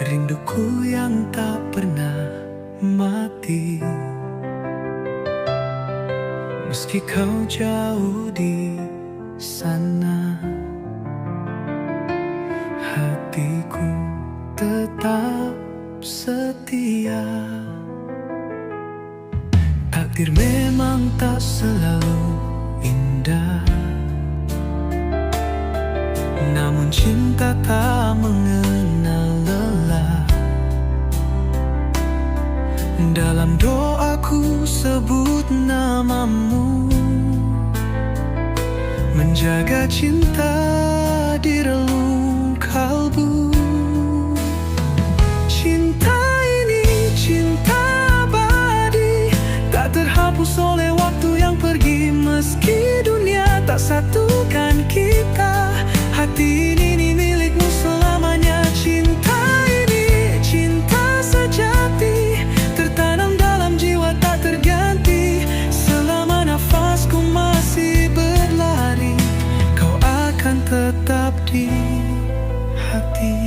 rinduku yang tak pernah mati. Meski kau jauh di sana, hatiku tetap setia. Takdir memang tak selalu indah, namun cinta tak mengenal lelah. Dalam doaku sebut namamu, menjaga cinta di relung kalbu. Cinta ini cinta abadi, tak terhapus oleh waktu yang pergi. Meski dunia tak satukan kita, hati ini milikmu selamanya. Cinta ini cinta sejati, tertanam dalam jiwa tak terganti. Selama nafasku masih berlari, kau akan tetap di hati.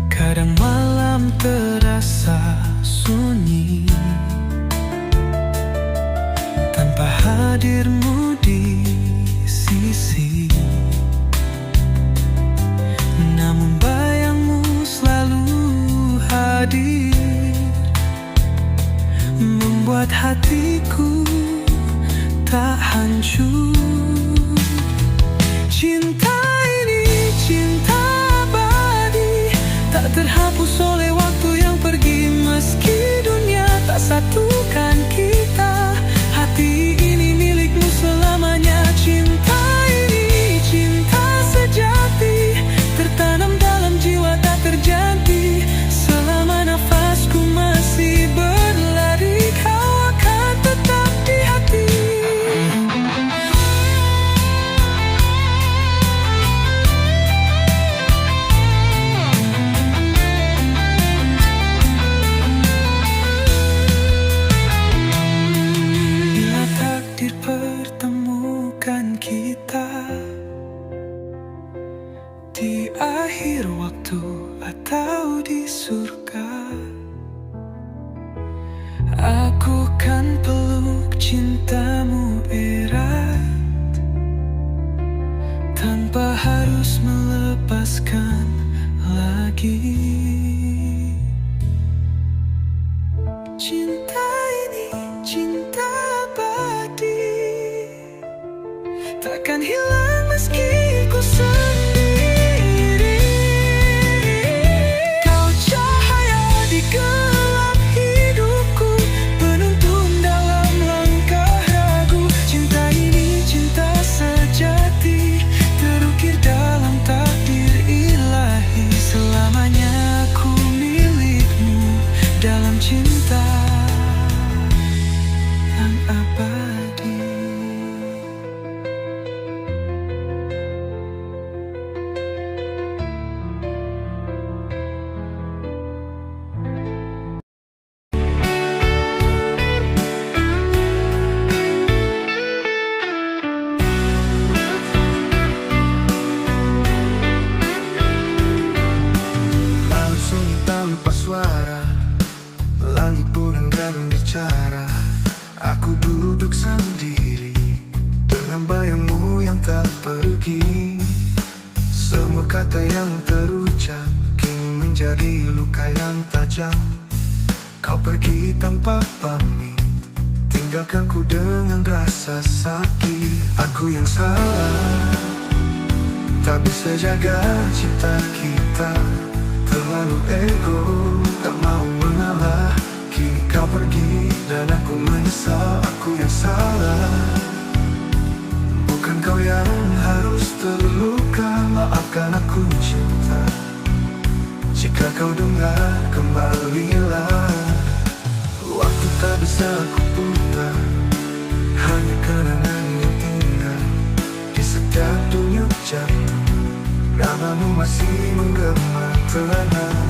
Kadang malam terasa sunyi tanpa hadirmu di sisi, namun bayangmu selalu hadir, membuat hatiku tak hancur. Cinta ini cinta abadi, tak terhapus oleh waktu yang pergi. Meski dunia tak satukan kita, hati ini milikmu selamanya. Cinta ini cinta sejati, tertanam dalam jiwa tak terganti. Selama nafasku masih berlari, kau akan tetap di hati. Bila takdir pertemukan kita di akhir waktu atau di surga, aku kan peluk cintamu erat, tanpa harus melepaskan lagi. Cinta ini cinta abadi, takkan hilang meski ku sendiri. Kau cahaya di gelap hidupku, penuntun dalam langkah ragu. Cinta ini cinta sejati, terukir dalam takdir ilahi. Aku duduk sendiri dengan bayangmu yang tak pergi. Semua kata yang terucap kini menjadi luka yang tajam. Kau pergi tanpa pamit, tinggalkan ku dengan rasa sakit. Aku yang salah, tak bisa jaga cinta kita. Terlalu ego, tak mau mengalah. Kini kau pergi dan aku menyesal. Aku yang salah, bukan kau yang harus terluka. Maafkan aku cinta, jika kau dengar kembalilah. Waktu tak bisa aku putar, hanya kenangan yang indah. Di setiap denyut jantung, namamu masih menggema tenang.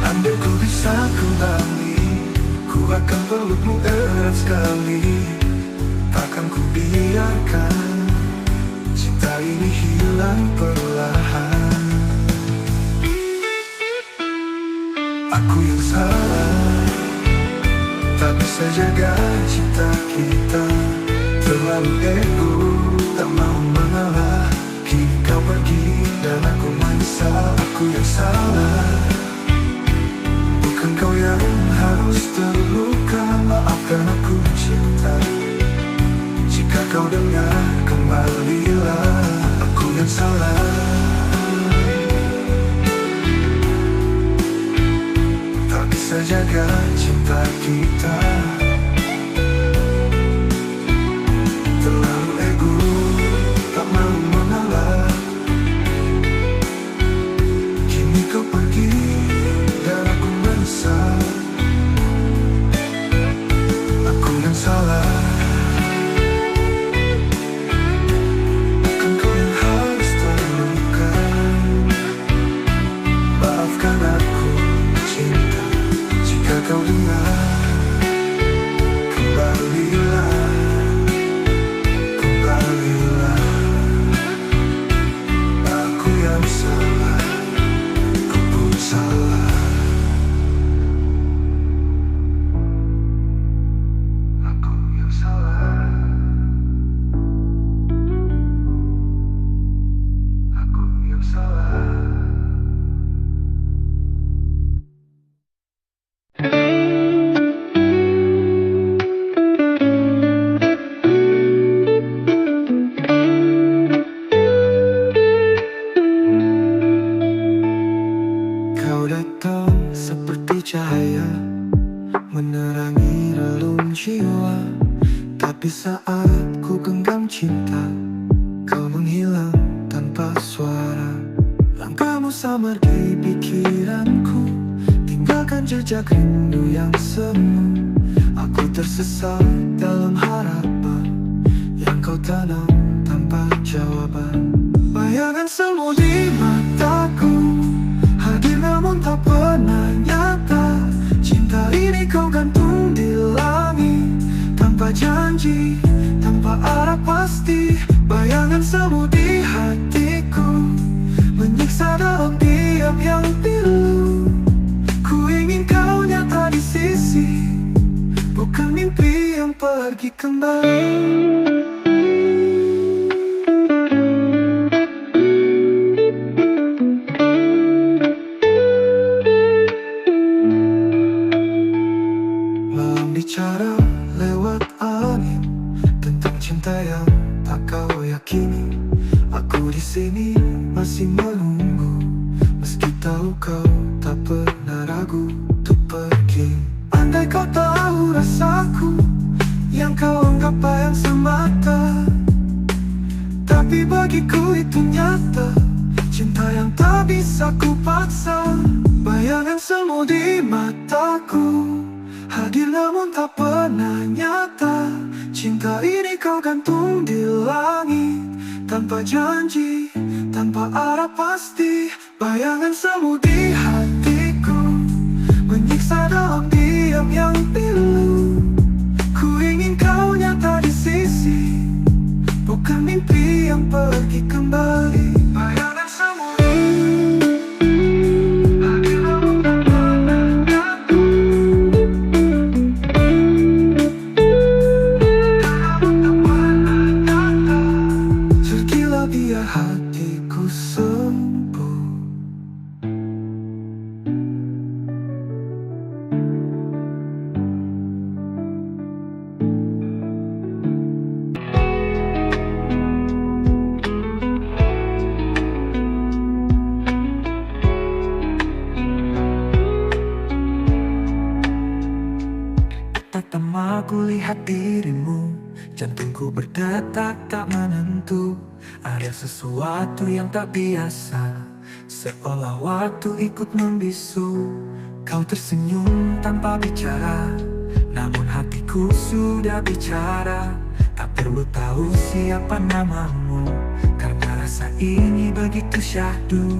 Andai ku bisa kembali, ku akan pelukmu erat sekali. Takkan ku biarkan cinta ini hilang perlahan. Aku yang salah, tak bisa jaga cinta kita. Terlalu ego, tak mau mengalah. Kini kau pergi dan aku menyesal. Aku yang salah, bukan kau yang harus terluka. Maafkan aku cinta, jika kau dengar kembalilah. Aku yang salah, tak bisa jaga cinta kita. Terlalu ego, tak mau mengalah. Kini kau pergi dan aku menyesal. Aku yang salah, bukan kau yang harus terluka. Maafkan aku cinta, jika kau dengar kembalilah. Kembalilah, aku yang salah, ku pun salah. Aku yang salah, aku yang salah. Kau datang seperti cahaya, menerangi relung jiwa. Tapi saat ku genggam cinta, kau menghilang tanpa suara. Langkahmu samar di pikiranku, tinggalkan jejak rindu yang semu. Aku tersesat dalam harapan yang kau tanam tanpa jawaban. Bayangan semu di mataku, hadir namun tak pernah nyata. Cinta ini kau gantung di langit, tanpa janji, tanpa arah pasti. Bayangan semu di hatiku, menyiksa dalam diam yang pilu. Ku ingin kau nyata di sisi, bukan mimpi yang pergi kembali. Bicara lewat angin tentang cinta yang tak kau yakini. Aku di sini masih menunggu, meski tahu kau tak pernah ragu untuk pergi. Andai kau tahu rasaku, yang kau anggap bayang semata, tapi bagiku itu nyata. Cinta yang tak bisa ku paksa. Bayangan semu di mataku, hadir namun tak pernah nyata. Cinta ini kau gantung di langit, tanpa janji, tanpa arah pasti. Bayangan semu di hatiku, menyiksa dalam diam yang pilu. Ku ingin kau nyata di sisi, bukan bukan mimpi yang pergi kembali. Bayangan semu lagi lama tak pernah datang. Pergilah biar hatiku sembuh. Pertama ku lihat dirimu, jantungku berdetak tak menentu. Ada sesuatu yang tak biasa, seolah waktu ikut membisu. Kau tersenyum tanpa bicara, namun hatiku sudah bicara. Tak perlu tahu siapa namamu, karena rasa ini begitu syahdu.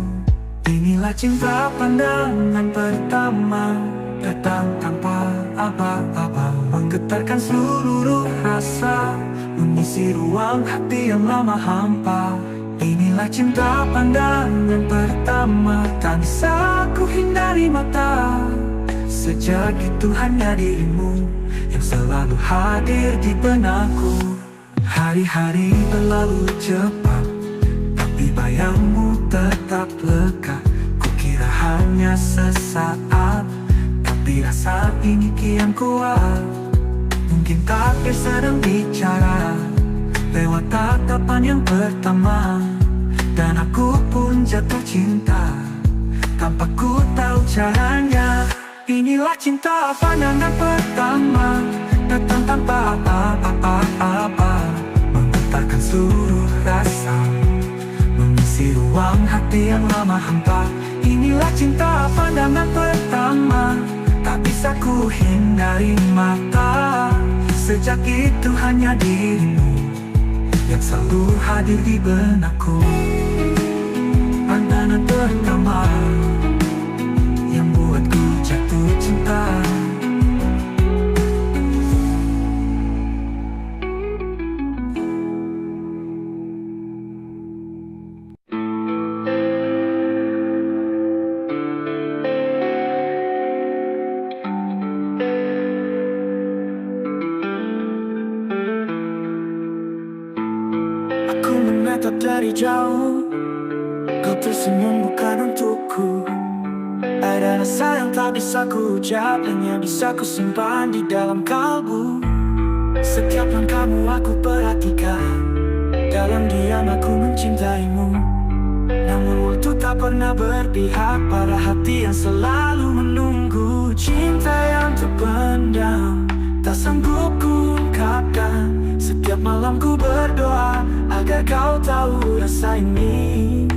Inilah cinta pandangan pertama, datang tanpa apa-apa, menggetarkan seluruh rasa, mengisi ruang hati yang lama hampa. Inilah cinta pandangan pertama, tak bisa ku hindari mata. Sejak itu hanya dirimu yang selalu hadir di benakku. Hari-hari berlalu cepat, tapi bayangmu tetap lekat. Kukira hanya sesaat, tapi rasa ini kian kuat. Mungkin takdir sedang bicara lewat tatapan yang pertama, dan aku pun jatuh cinta tanpa ku tahu caranya. Inilah cinta pandangan pertama, datang tanpa apa-apa, menggetarkan seluruh rasa, mengisi ruang hati yang lama hampa. Inilah cinta pandangan pertama, tak bisa ku hindari mata. Sejak itu hanya dirimu yang selalu hadir di benakku. Pandangan pertama yang buatku jatuh cinta. Aku menatap dari jauh, kau tersenyum bukan untukku. Ada rasa yang tak bisa ku ucap, hanya bisa ku simpan di dalam kalbu. Setiap langkahmu aku perhatikan, dalam diam aku mencintaimu. Namun waktu tak pernah berpihak pada hati yang selalu menunggu. Cinta yang terpendam, tak sanggup ku ungkapkan. Setiap malam ku berdoa agar kau tahu rasa ini.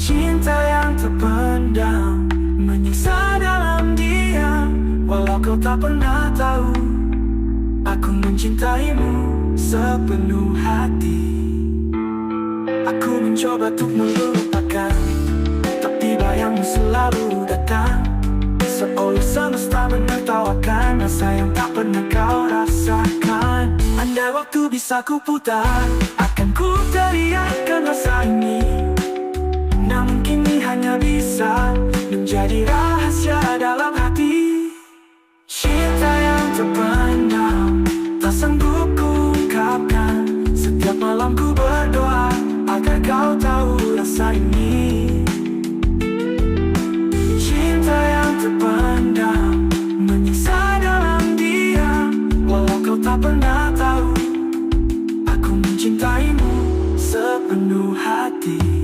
Cinta yang terpendam, menyiksa dalam diam. Walau kau tak pernah tahu, aku mencintaimu sepenuh hati. Aku mencoba untuk melupakan, tapi bayangmu selalu datang. Seolah semesta menertawakan rasa yang tak pernah kau rasakan. Andai waktu bisa ku putar, akan ku teriakkan rasa ini. Namun kini hanya bisa menjadi rahasia dalam hati. Cinta yang terpendam, tak sanggup ku ungkapkan. Setiap malam ku berdoa agar kau tahu rasa ini. Cinta yang terpendam, menyiksa dalam diam. Walau kau tak pernah tahu, aku mencintaimu sepenuh hati.